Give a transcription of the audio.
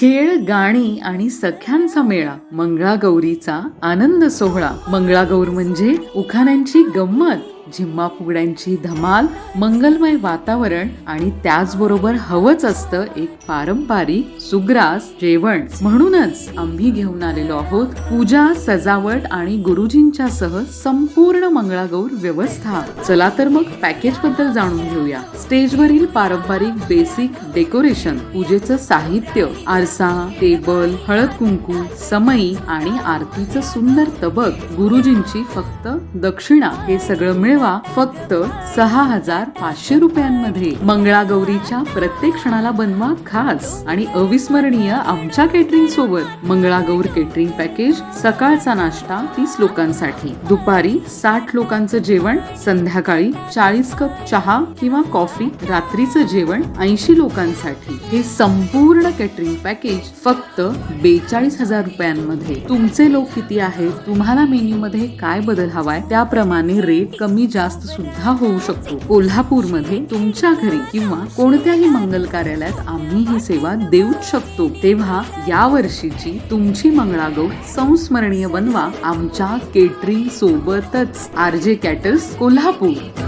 खेळ, गाणी आणि सख्यांचा मेळा, मंगळागौरीचा आनंद सोहळा. मंगळागौर म्हणजे उखाण्यांची गंमत, झिम्मा फुगड्यांची धमाल, मंगलमय वातावरण आणि त्याचबरोबर हवंच असतं एक पारंपरिक सुग्रास जेवण. म्हणूनच आम्ही घेऊन आलेलो आहोत पूजा, सजावट आणि गुरुजींच्या सह संपूर्ण मंगळागौर व्यवस्था. चला तर मग पॅकेज बद्दल जाणून घेऊया. स्टेजवरील पारंपरिक बेसिक डेकोरेशन, पूजेचं साहित्य, आरसा, टेबल, हळद कुंकू, समई आणि आरतीचं सुंदर तबक, गुरुजींची फक्त दक्षिणा, हे सगळं मिळवा फक्त 6,500 रुपयांमध्ये. मंगळागौरीच्या प्रत्येक क्षणाला बनवा खास आणि अविस्मरणीय आमच्या केटरिंग सोबत. मंगळागौर केटरिंग पॅकेज: सकाळचा नाश्ता 30 लोकांसाठी, दुपारी 60 लोकांचं जेवण, संध्याकाळी 40 कप चहा किंवा कॉफी, रात्रीचं जेवण 80 लोकांसाठी. हे संपूर्ण केटरिंग पॅकेज फक्त 42,000 रुपयांमध्ये. तुमचे लोक किती आहेत, तुम्हाला मेन्यू मध्ये काय बदल हवाय त्याप्रमाणे रेट कमी जास्त सुद्धा होऊ शकतो. कोल्हापूरमध्ये तुमच्या घरी किंवा कोणत्याही मंगल कार्यालयात आम्ही ही सेवा देऊच शकतो. तेव्हा या वर्षीची तुमची मंगळागौर संस्मरणीय बनवा आमच्या केटरिंग सोबतच. RJ caters, Kolhapur.